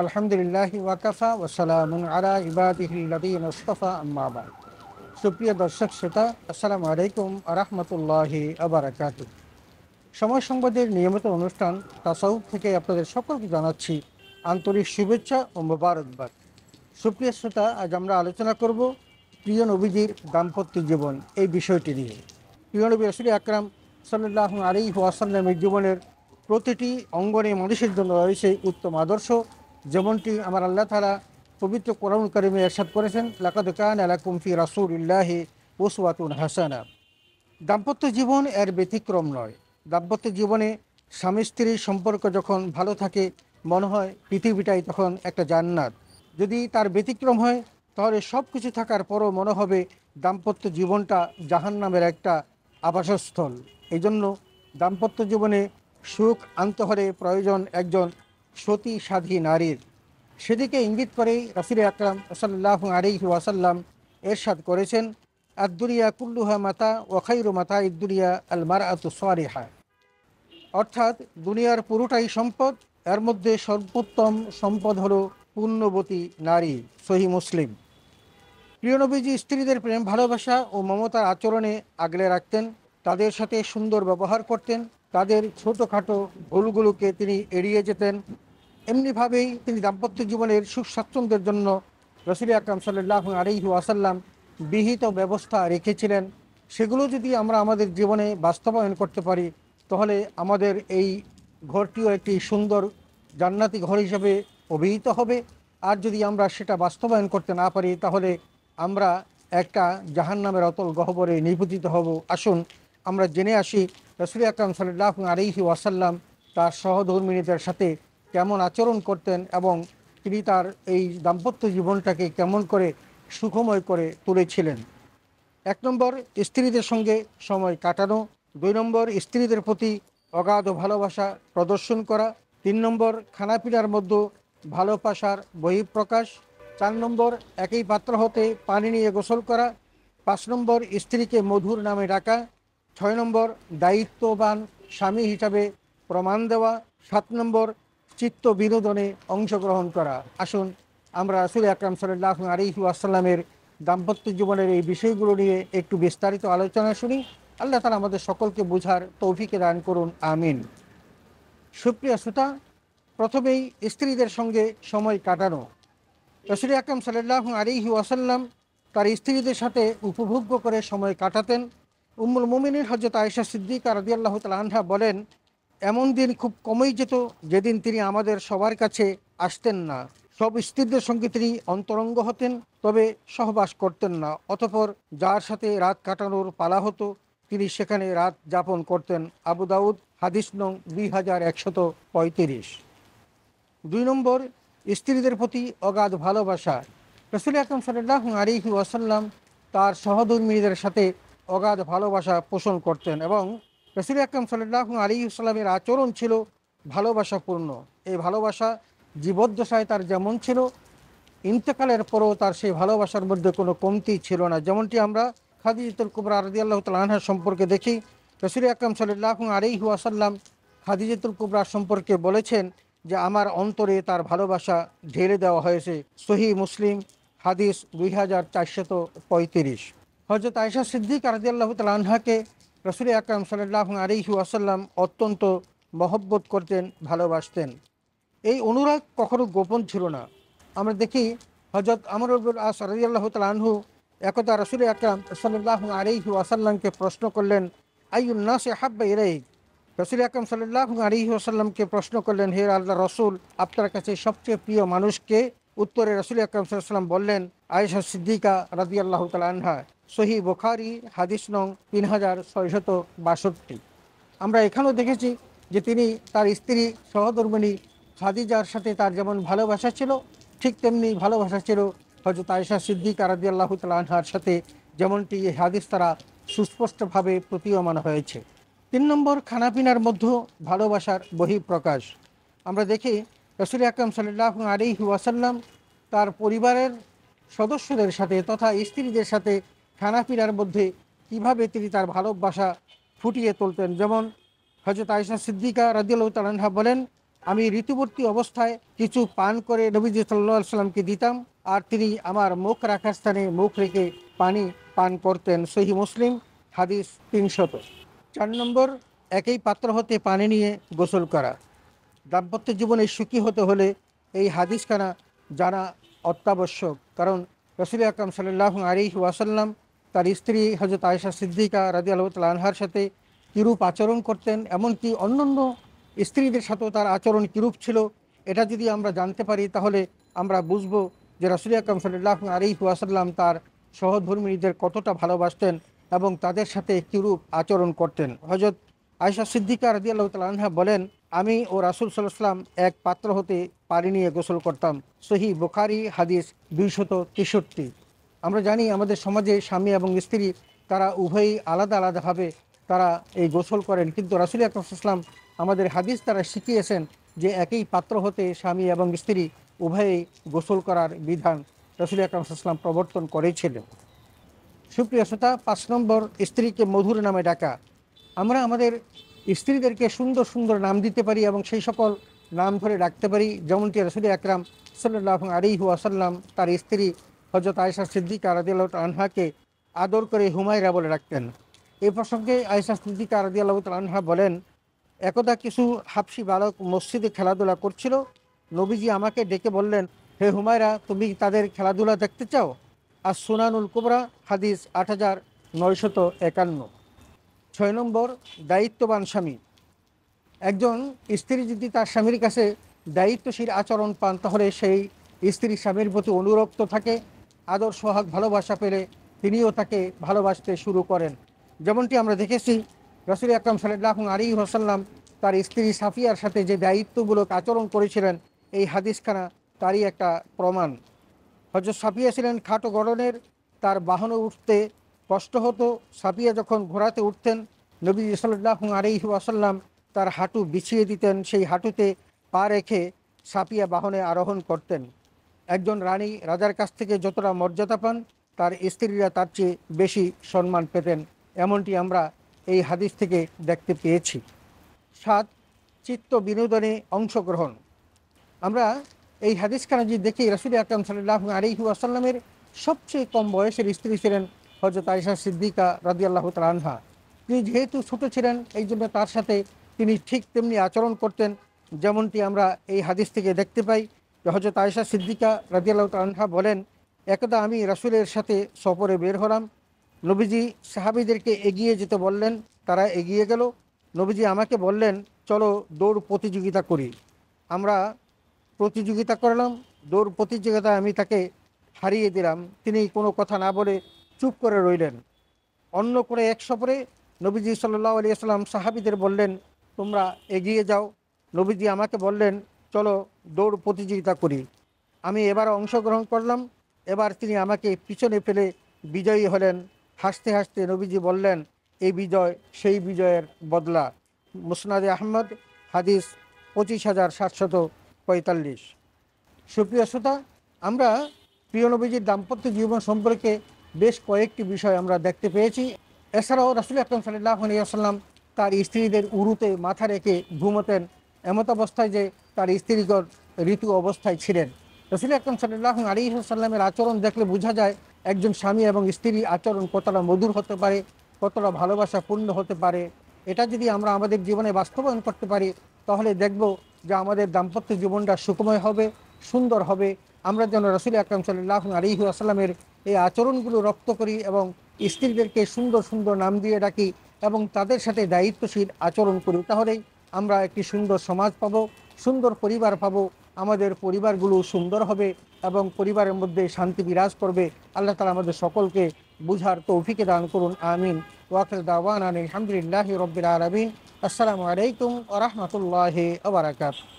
আলহামদুলিল্লাহ ওয়াকাফা ওয়াসালামুন আলা ইবাদিহিল্লাযীনা ইসতাফা আম্মা বা'দ। সুপ্রিয় দর্শক শ্রোতা, আসসালামু আলাইকুম ওয়া রাহমাতুল্লাহি ওয়া বারাকাতুহু। সময় সংবাদের নিয়মিত অনুষ্ঠান তাসাউফ থেকে আপনাদের সকলকে জানাচ্ছি আন্তরিক শুভেচ্ছা ও মোবারকবাদ। সুপ্রিয় শ্রোতা, আজ আমরা আলোচনা করব প্রিয় নবীজির দাম্পত্য জীবন এই বিষয়টি নিয়ে। প্রিয় নবী রাসূল আকরাম সাল্লাল্লাহু আলাইহি ওয়াসাল্লামের জীবনের প্রতিটি অঙ্গনে মানুষের জন্য রয়েছে উত্তম আদর্শ, যেমনটি আমার আল্লাহ তাআলা পবিত্র কোরআনুল কারীমে ইরশাদ করেছেন, লাকাদ কানা লাকুম ফি রাসূলিল্লাহি উসওয়াতুন হাসানাহ। দাম্পত্য জীবন এর ব্যতিক্রম নয়। দাম্পত্য জীবনে স্বামী স্ত্রীর সম্পর্ক যখন ভালো থাকে, মনে হয় পৃথিবীটাই তখন একটা জান্নাত। যদি তার ব্যতিক্রম হয়, তাহলে সব কিছু থাকার পরও মনে হবে দাম্পত্য জীবনটা জাহান্নামের একটা আবাসস্থল। এই জন্য দাম্পত্য জীবনে সুখ আনতে হলে প্রয়োজন একজন সতী সাধ্বী নারীর। সেদিকে ইঙ্গিত করেই রাসূল আকরাম সাল্লাল্লাহু আলাইহি ওয়াসাল্লাম এরশাদ করেছেন, আদ-দুনিয়া কুল্লুহা মাতা ওয়া খায়রু মাতাঈদ দুনিয়া আল মারআতু সালিহা। অর্থাৎ দুনিয়ার পুরোটাই সম্পদ, এর মধ্যে সর্বোত্তম সম্পদ হলো পুণ্যবতী নারী। সহিহ মুসলিম। প্রিয় নবীজি স্ত্রীদের প্রেম ভালোবাসা ও মমতার আচরণে আগলে রাখতেন, তাদের সাথে সুন্দর ব্যবহার করতেন, তাদের ছোটোখাটো ভুলগুলোকে তিনি এড়িয়ে যেতেন। এমনিভাবেই তিনি দাম্পত্য জীবনের সুখ স্বাচ্ছন্দ্যের জন্য রাসূল আকরাম সাল্লাল্লাহু আলাইহি ওয়াসাল্লাম বিহিত ব্যবস্থা রেখেছিলেন। সেগুলো যদি আমরা আমাদের জীবনে বাস্তবায়ন করতে পারি, তাহলে আমাদের এই ঘরটিও একটি সুন্দর জান্নাতি ঘর হিসেবে অভিহিত হবে। আর যদি আমরা সেটা বাস্তবায়ন করতে না পারি, তাহলে আমরা একটা জাহান্নামের অতল গহ্বরে নিপতিত হব। আসুন আমরা জেনে আসি রাসূল আকরাম সাল্লাল্লাহু আলাইহি ওয়াসাল্লাম তার সহধর্মিণীদের সাথে কেমন আচরণ করতেন এবং তিনি তার এই দাম্পত্য জীবনটাকে কেমন করে সুখময় করে তুলেছিলেন। 1 নম্বর, স্ত্রীদের সঙ্গে সময় কাটানো। 2 নম্বর, স্ত্রীদের প্রতি অগাধ ভালোবাসা প্রদর্শন করা। 3 নম্বর, খানাপিনার মধ্যে ভালোবাসার বহিঃপ্রকাশ। 4 নম্বর, একই পাত্র হতে পানি নিয়ে গোসল করা। 5 নম্বর, স্ত্রীকে মধুর নামে ডাকা। 6 নম্বর, দায়িত্ববান স্বামী হিসাবে প্রমাণ দেওয়া। 7 নম্বর, চিত্ত বিনোদনে অংশগ্রহণ করা। আসুন আমরা রাসূল আকরাম সাল্লাল্লাহু আলাইহি ওয়াসাল্লামের দাম্পত্য জীবনের এই বিষয়গুলো নিয়ে একটু বিস্তারিত আলোচনা শুনি। আল্লাহ তাআলা আমাদের সকলকে বুঝার তৌফিক দান করুন, আমিন। সুপ্রিয় শ্রোতা, প্রথমেই স্ত্রীদের সঙ্গে সময় কাটানো। রাসূল আকরাম সাল্লাল্লাহু আলাইহি ওয়াসাল্লাম তার স্ত্রীদের সাথে উপভোগ্য করে সময় কাটাতেন। উম্মুল মুমিনিন হযরত আয়েশা সিদ্দিকা রাদিয়াল্লাহু তাআলা আনহা বলেন, এমন দিন খুব কমই যেত যেদিন তিনি আমাদের সবার কাছে আসতেন না। সব স্ত্রীদের সঙ্গে তিনি অন্তরঙ্গ হতেন, তবে সহবাস করতেন না। অতঃপর যার সাথে রাত কাটানোর পালা হতো, তিনি সেখানে রাত যাপন করতেন। আবু দাউদ, হাদিস নং 2135। 2 নম্বর, স্ত্রীদের প্রতি অগাধ ভালোবাসা। রাসূল আকরাম সাল্লাল্লাহু আলাইহি ওয়াসাল্লাম তার সহধর্মিণীদের সাথে অগাধ ভালোবাসা পোষণ করতেন এবং রাসূল আকরাম সাল্লাল্লাহু আলাইহি ওয়াসাল্লামের আচরণ ছিল ভালোবাসাপূর্ণ। এই ভালোবাসা জীবদ্দশায় তার যেমন ছিল, ইন্তেকালের পরও তার সেই ভালোবাসার মধ্যে কোনো কমতি ছিল না। যেমনটি আমরা খাদিজাতুল কুবরা রাদিয়াল্লাহু তাআলা আনহা সম্পর্কে দেখি, রাসূল আকরাম সাল্লাল্লাহু আলাইহি ওয়াসাল্লাম খাদিজাতুল কুবরা সম্পর্কে বলেছেন যে আমার অন্তরে তার ভালোবাসা ঢেলে দেওয়া হয়েছে। সহিহ মুসলিম, হাদিস 2435। হযরত আয়েশা সিদ্দিকা রাদিয়াল্লাহু তাআলা আনহাকে রাসূল আকরাম সাল্লাল্লাহু আলাইহি ওয়াসাল্লাম অত্যন্ত মহব্বত করতেন, ভালোবাসতেন। এই অনুরাগ কখনো গোপন ছিল না। আমরা দেখি হযরত আমর ইবনুল আস রাদিয়াল্লাহু তাআলা আনহু একদা রাসূল আকরাম সাল্লাল্লাহু আলাইহি ওয়াসাল্লামকে প্রশ্ন করলেন, আইয়ুন নাসি হাব্বা ইলাইক। রাসূল আকরাম সাল্লাল্লাহু আলাইহি ওয়াসাল্লামকে প্রশ্ন করলেন, হে আল্লাহর রাসূল, আপনার কাছে সবচেয়ে প্রিয় মানুষকে? উত্তরে রাসূল আকরাম সাল্লাল্লাহু আলাইহি ওয়াসাল্লাম বললেন, আয়েশা সিদ্দিকা রাদিয়াল্লাহু তাআলা আনহা। সহিহ বুখারী, হাদিস নং 3662। আমরা এখানেও দেখেছি যে তিনি তার স্ত্রী সহধর্মিণী খাদিজার সাথে তার যেমন ভালোবাসা ছিল, ঠিক তেমনি ভালোবাসা ছিল হযরত আয়েশা সিদ্দিকা রাদিয়াল্লাহু তাআলা আনহার সাথে, যেমনটি এই হাদিস দ্বারা সুস্পষ্টভাবে প্রতীয়মান হয়েছে। 3 নম্বর, খানাপিনার মধ্যে ভালোবাসার বহিঃপ্রকাশ। আমরা দেখি রাসূল আকরাম সাল্লাল্লাহু আলাইহি ওয়াসাল্লাম তার পরিবারের সদস্যদের সাথে তথা স্ত্রীদের সাথে খানাপিনার মধ্যে কীভাবে তিনি তার ভালোবাসা ফুটিয়ে তুলতেন। যেমন হযরত আয়েশা সিদ্দিকা রাদিয়াল্লাহু তাআলা আনহা বলেন, আমি ঋতুবর্তী অবস্থায় কিছু পান করে নবীজি সাল্লাল্লাহু আলাইহি সাল্লামকে দিতাম, আর তিনি আমার মুখ রাখার স্থানে মুখ রেখে পানি পান করতেন। সহিহ মুসলিম, হাদিস 300। 4 নম্বর, একই পাত্র হতে পানি নিয়ে গোসল করা। দাম্পত্য জীবনে সুখী হতে হলে এই হাদিসখানা জানা অত্যাবশ্যক। কারণ রাসূল আকরাম সাল্লাল্লাহু আলাইহি ওয়াসাল্লাম তার স্ত্রী হযরত আয়েশা সিদ্দিকা রাদিয়াল্লাহু তাআলা আনহার সাথে কিরূপ আচরণ করতেন, এমনকি অন্যান্য স্ত্রীদের সাথেও তার আচরণ কিরূপ ছিল, এটা যদি আমরা জানতে পারি তাহলে আমরা বুঝব যে রাসূল আকরাম সাল্লাল্লাহু আলাইহি ওয়াসাল্লাম তার সহধর্মিণীদের কতটা ভালোবাসতেন এবং তাদের সাথে কিরূপ আচরণ করতেন। হযরত আয়েশা সিদ্দিকা রাদিয়াল্লাহু তাআলা আনহা বলেন, আমি ও রাসূল সাল্লাল্লাহু আলাইহি ওয়াসাল্লাম এক পাত্র হতে পানি নিয়ে গোসল করতাম। সহিহ বুখারী, হাদিস 263। আমরা জানি আমাদের সমাজে স্বামী এবং স্ত্রী তারা উভয়ই আলাদা আলাদাভাবে তারা এই গোসল করেন, কিন্তু রাসূল আকরাম সাল্লাল্লাহু আলাইহি ওয়াসাল্লাম আমাদের হাদিস তারা শিখিয়েছেন যে একই পাত্র হতে স্বামী এবং স্ত্রী উভয়ই গোসল করার বিধান রাসূল আকরাম সাল্লাল্লাহু আলাইহি ওয়াসাল্লাম প্রবর্তন করেছিলেন। সুপ্রিয় শ্রোতা, 5 নম্বর, স্ত্রীকে মধুর নামে ডাকা। আমরা আমাদের স্ত্রীদেরকে সুন্দর সুন্দর নাম দিতে পারি এবং সেই সকল নাম ধরে ডাকতে পারি, যেমনটি রাসূল আকরাম সাল্লাল্লাহু আলাইহি ওয়াসাল্লাম তার স্ত্রী হযরত আয়েশা সিদ্দিকা রাদিয়াল্লাহু তাআলা আনহাকে আদর করে হুমায়রা বলে ডাকতেন। এই প্রসঙ্গে আয়েশা সিদ্দিকা রাদিয়াল্লাহু তাআলা আনহা বলেন, একদা কিছু হাবশী বালক মসজিদে খেলাধুলা করছিল। নবীজি আমাকে ডেকে বললেন, হে হুমায়রা, তুমি তাদের খেলাধুলা দেখতে চাও? আর সুনানুল কুবরা, হাদিস 8951। 6 নম্বর, দায়িত্ববান স্বামী। একজন স্ত্রী যদি তার স্বামীর কাছে দায়িত্বশীল আচরণ পান তাহলে সেই স্ত্রী স্বামীর প্রতি অনুরক্ত থাকে, আদর সোহাগ ভালোবাসা পেলে তিনিও তাকে ভালোবাসতে শুরু করেন। যেমনটি আমরা দেখেছি রাসূল আকরাম সাল্লাল্লাহু আলাইহি ওয়াসাল্লাম তার স্ত্রী সাফিয়ার সাথে যে দায়িত্বমূলক আচরণ করেছিলেন, এই হাদিসখানা তারই একটা প্রমাণ। হযরত সাফিয়া ছিলেন খাটো গড়নের, তার বাহনে উঠতে কষ্ট হতো। সাফিয়া যখন ঘোড়াতে উঠতেন, নবী সাল্লাল্লাহু আলাইহি ওয়াসাল্লাম তার হাঁটু বিছিয়ে দিতেন, সেই হাঁটুতে পা রেখে সাফিয়া বাহনে আরোহণ করতেন। একজন রানী রাজার কাছ থেকে যতটা মর্যাদা পান, তার স্ত্রীরা তার চেয়ে বেশি সম্মান পেতেন, এমনটি আমরা এই হাদিস থেকে দেখতে পেয়েছি। 7, চিত্ত বিনোদনে অংশগ্রহণ। আমরা এই হাদিসখানা যদি দেখি, রাসূল আকরাম সাল্লাল্লাহু আলাইহি ওয়াসাল্লামের সবচেয়ে কম বয়সের স্ত্রী ছিলেন হযরত আয়েশা সিদ্দিকা রাদিয়াল্লাহু তাআলা আনহা। তিনি যেহেতু ছোট ছিলেন, এই জন্য তার সাথে তিনি ঠিক তেমনি আচরণ করতেন, যেমনটি আমরা এই হাদিস থেকে দেখতে পাই যে হযরত আয়েশা সিদ্দিকা রাদিয়াল্লাহু তাআলা আনহা বলেন, একদা আমি রাসূলের সাথে সফরে বের হলাম। নবীজি সাহাবীদেরকে এগিয়ে যেতে বললেন, তারা এগিয়ে গেল। নবীজি আমাকে বললেন, চলো দৌড় প্রতিযোগিতা করি। আমরা প্রতিযোগিতা করলাম। দৌড় প্রতিযোগিতায় আমি তাকে হারিয়ে দিলাম। তিনি কোনো কথা না বলে চুপ করে রইলেন। অন্য করে এক সফরে নবীজি সাল্লাল্লাহু আলাইহি ওয়াসাল্লাম সাহাবীদের বললেন, তোমরা এগিয়ে যাও। নবীজি আমাকে বললেন, চলো দৌড় প্রতিযোগিতা করি। আমি এবার অংশগ্রহণ করলাম। এবার তিনি আমাকে পিছনে ফেলে বিজয়ী হলেন। হাসতে হাসতে নবীজি বললেন, এই বিজয় সেই বিজয়ের বদলা। মুসনাদে আহমদ, হাদিস 25745। সুপ্রিয় শ্রোতা, আমরা প্রিয় নবীজির দাম্পত্য জীবন সম্পর্কে বেশ কয়েকটি বিষয় আমরা দেখতে পেয়েছি। এছাড়াও রাসূল আকরাম সাল্লাল্লাহু আলাইহি ওয়াসাল্লাম তার স্ত্রীদের উরুতে মাথা রেখে ঘুমোতেন, এমত অবস্থায় যে তার স্ত্রীগণ ঋতু অবস্থায় ছিলেন। রাসূল আকরাম সাল্লাল্লাহু আলাইহি ওয়াসাল্লামের আচরণ দেখলে বোঝা যায় একজন স্বামী এবং স্ত্রীর আচরণ কতটা মধুর হতে পারে, কতটা ভালোবাসাপূর্ণ হতে পারে। এটা যদি আমরা আমাদের জীবনে বাস্তবায়ন করতে পারি তাহলে দেখব যে আমাদের দাম্পত্য জীবনটা সুখময় হবে, সুন্দর হবে। আমরা যেন রাসূল আকরাম সাল্লাল্লাহু আলাইহি ওয়াসাল্লামের এই আচরণগুলো রপ্ত করি এবং স্ত্রীদেরকে সুন্দর সুন্দর নাম দিয়ে ডাকি এবং তাদের সাথে দায়িত্বশীল আচরণ করি। তাহলেই আমরা একটি সুন্দর সমাজ পাব, সুন্দর পরিবার পাব। আমাদের পরিবারগুলো সুন্দর হবে এবং পরিবারের মধ্যে শান্তি বিরাজ করবে। আল্লাহ তাআলা আমাদের সকলকে বুঝার তৌফিক দান করুন, আমিন। ওয়া আখিরু দাওয়ানা আলহামদুলিল্লাহি রাব্বিল আলামিন। আসসালামু আলাইকুম ওয়া রাহমাতুল্লাহি ওয়া বারাকাতুহু।